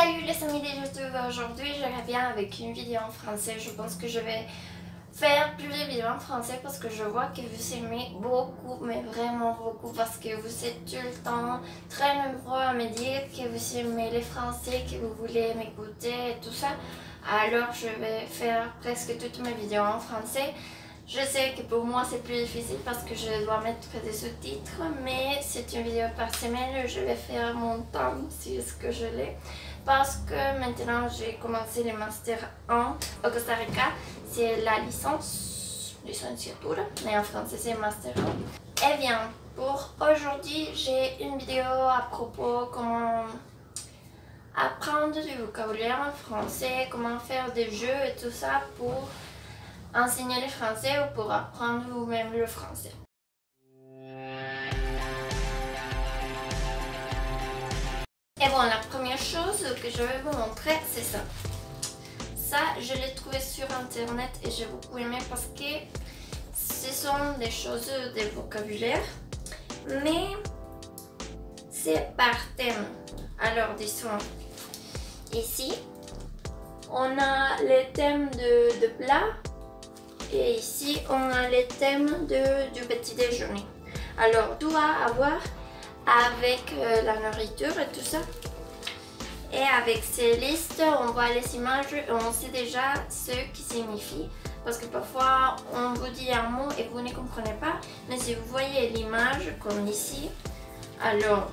Salut les amis de YouTube, aujourd'hui je reviens avec une vidéo en français. Je pense que je vais faire plus de vidéos en français parce que je vois que vous aimez beaucoup, mais vraiment beaucoup, parce que vous êtes tout le temps très nombreux à me dire que vous aimez les français, que vous voulez m'écouter et tout ça. Alors je vais faire presque toutes mes vidéos en français. Je sais que pour moi c'est plus difficile parce que je dois mettre des sous-titres, mais c'est une vidéo par semaine, je vais faire mon temps si est-ce que je l'ai. Parce que maintenant j'ai commencé le Master 1 au Costa Rica, c'est la licenciature, mais en français c'est Master 1. Et bien, pour aujourd'hui j'ai une vidéo à propos comment apprendre du vocabulaire en français, comment faire des jeux et tout ça pour enseigner le français ou pour apprendre vous-même le français. Et bon, la première chose que je vais vous montrer, c'est ça. Ça, je l'ai trouvé sur internet et j'ai beaucoup aimé parce que ce sont des choses de vocabulaire, mais c'est par thème. Alors, disons, ici, on a les thèmes de plat et ici, on a les thèmes du petit déjeuner. Alors, tout a à voir avec la nourriture et tout ça. Et avec ces listes, on voit les images et on sait déjà ce qui signifie. Parce que parfois, on vous dit un mot et vous ne comprenez pas. Mais si vous voyez l'image comme ici, alors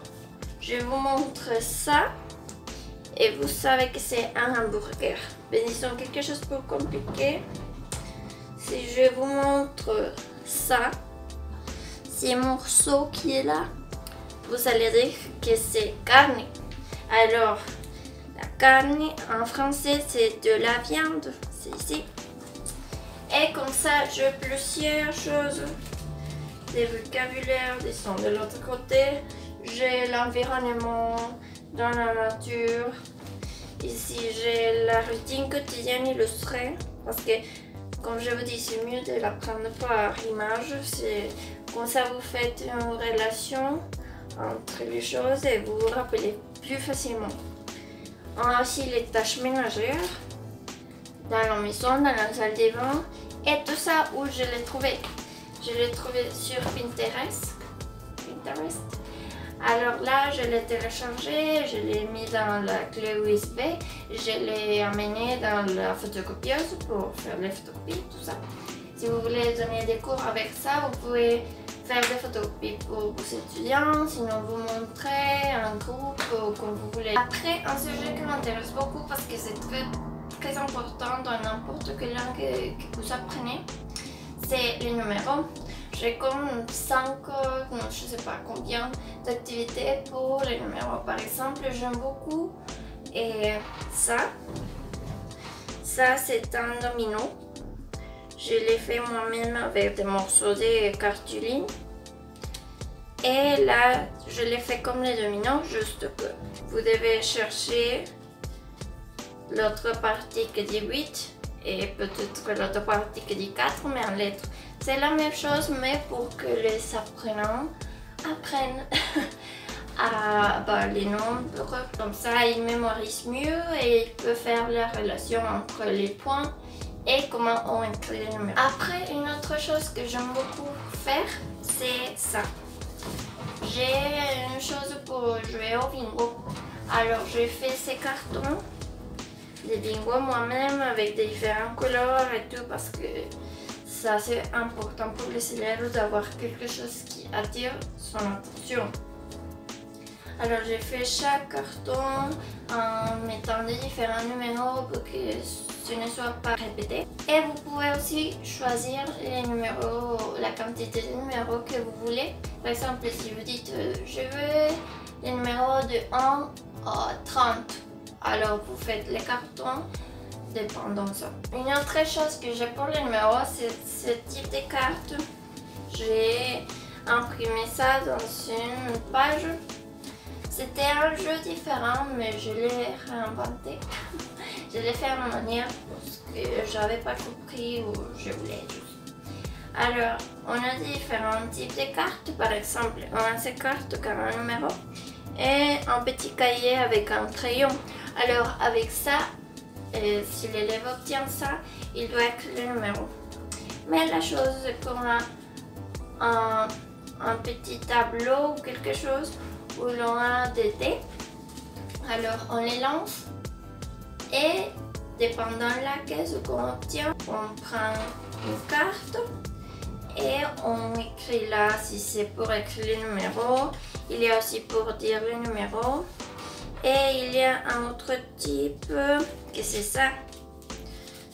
je vous montre ça. Et vous savez que c'est un hamburger. Mais disons quelque chose de plus compliqué. Si je vous montre ça, ces morceaux qui est là, vous allez dire que c'est carne. Alors, la carne en français c'est de la viande, c'est ici. Et comme ça, j'ai plusieurs choses. Des vocabulaires, des sons de l'autre côté. J'ai l'environnement dans la nature. Ici, j'ai la routine quotidienne illustrée. Parce que, comme je vous dis, c'est mieux de l'apprendre par image. C'est comme ça, vous faites une relation entre les choses et vous vous rappelez plus facilement. On a aussi les tâches ménagères dans la maison, dans la salle de bain et tout ça où je l'ai trouvé. Je l'ai trouvé sur Pinterest. Alors là, je l'ai téléchargé, je l'ai mis dans la clé USB, je l'ai amené dans la photocopieuse pour faire les photocopies, tout ça. Si vous voulez donner des cours avec ça, vous pouvez faire des photocopies pour vos étudiants, sinon vous montrer un groupe comme vous voulez. Après, un sujet qui m'intéresse beaucoup parce que c'est très important dans n'importe quelle langue que vous apprenez, c'est les numéros. J'ai comme 5, je ne sais pas combien d'activités pour les numéros. Par exemple, j'aime beaucoup et ça c'est un domino. Je l'ai fait moi-même avec des morceaux de cartouline. Et là, je l'ai fait comme les dominos, juste que vous devez chercher l'autre partie qui dit 8 et peut-être l'autre partie qui dit 4, mais en lettres. C'est la même chose, mais pour que les apprenants apprennent les nombres. Comme ça, ils mémorisent mieux et ils peuvent faire la relation entre les points et comment on écrit les numéros. Après, une autre chose que j'aime beaucoup faire, c'est ça. J'ai une chose pour jouer au bingo. Alors, j'ai fait ces cartons de bingo moi-même avec des différentes couleurs et tout parce que ça c'est important pour les élèves d'avoir quelque chose qui attire son attention. Alors j'ai fait chaque carton en mettant des différents numéros pour que ce ne soit pas répété. Et vous pouvez aussi choisir les numéros, la quantité de numéros que vous voulez. Par exemple, si vous dites je veux les numéros de 1 à 30, alors vous faites les cartons dépendant de ça. Une autre chose que j'ai pour les numéros, c'est ce type de carte. J'ai imprimé ça dans une page. C'était un jeu différent, mais je l'ai réinventé. Je l'ai fait à ma manière parce que j'avais pas compris où je voulais juste. Alors, on a différents types de cartes. Par exemple, on a ces cartes qui ont un numéro et un petit cahier avec un crayon. Alors avec ça, si l'élève obtient ça, il doit écrire le numéro. Mais la chose, c'est qu'on a un petit tableau ou quelque chose où l'on a des dés. Alors on les lance et dépendant de la caisse qu'on obtient, on prend une carte et on écrit là si c'est pour écrire le numéro. Il y a aussi pour dire le numéro. Et il y a un autre type que c'est ça.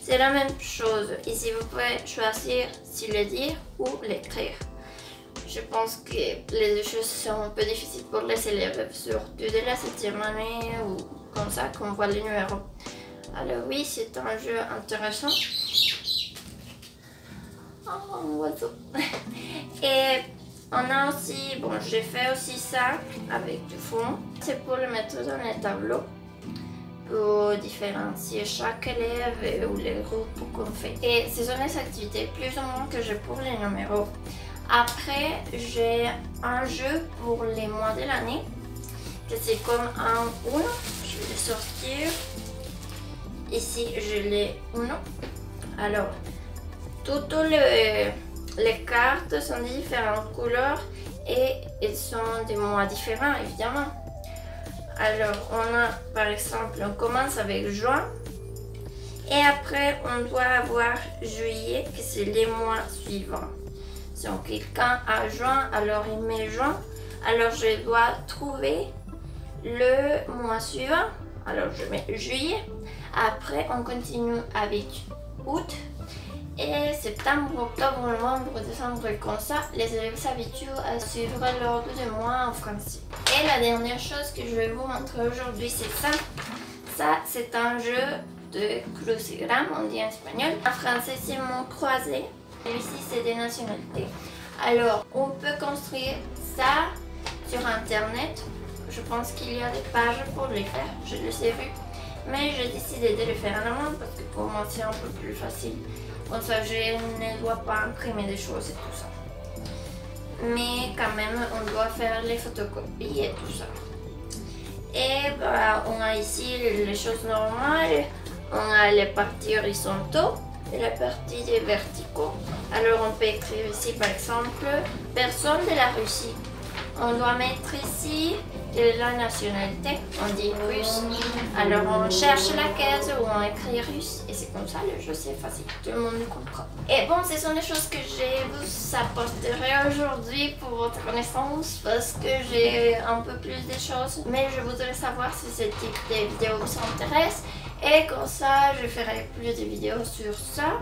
C'est la même chose. Ici vous pouvez choisir si le dire ou l'écrire. Je pense que les deux choses sont un peu difficiles pour les élèves, surtout de la 7e année ou comme ça qu'on voit les numéros. Alors oui, c'est un jeu intéressant. Oh, un oiseau. Et on a aussi, bon, j'ai fait aussi ça avec du fond. C'est pour le mettre dans les tableaux, pour différencier chaque élève ou les groupes qu'on fait. Et ce sont les activités plus ou moins que j'ai pour les numéros. Après, j'ai un jeu pour les mois de l'année, que c'est comme un Uno. Je vais le sortir. Ici, je l'ai Uno. Alors, toutes les cartes sont de différentes couleurs et elles sont des mois différents, évidemment. Alors, on a, par exemple, on commence avec juin. Et après, on doit avoir juillet, que c'est les mois suivants. Donc, quelqu'un a juin, alors il met juin. Alors, je dois trouver le mois suivant. Alors, je mets juillet. Après, on continue avec août. Et septembre, octobre, novembre, décembre, et comme ça, les élèves s'habituent à suivre l'ordre de mois en français. Et la dernière chose que je vais vous montrer aujourd'hui, c'est ça. Ça, c'est un jeu de crucigramme, on dit en espagnol. En français, c'est mot croisé. Ici, c'est des nationalités. Alors, on peut construire ça sur Internet. Je pense qu'il y a des pages pour le faire, je les ai vues. Mais j'ai décidé de le faire à la main parce que pour moi, c'est un peu plus facile. Comme ça, je ne dois pas imprimer des choses et tout ça. Mais quand même, on doit faire les photocopies et tout ça. Et bah, on a ici les choses normales. On a les parties horizontaux et la partie des verticaux. Alors on peut écrire ici par exemple personne de la Russie. On doit mettre ici la nationalité, on dit russe. Alors on cherche la case où on écrit russe et c'est comme ça, le jeu c'est facile, tout le monde comprend. Et bon, ce sont les choses que je vous apporterai aujourd'hui pour votre connaissance parce que j'ai un peu plus de choses. Mais je voudrais savoir si ce type de vidéos vous intéresse et comme ça je ferai plus de vidéos sur ça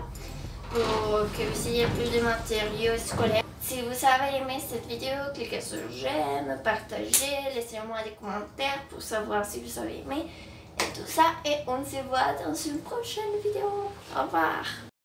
pour que vous ayez plus de matériaux scolaires. Si vous avez aimé cette vidéo, cliquez sur j'aime, partagez, laissez-moi des commentaires pour savoir si vous avez aimé et tout ça. Et on se voit dans une prochaine vidéo. Au revoir.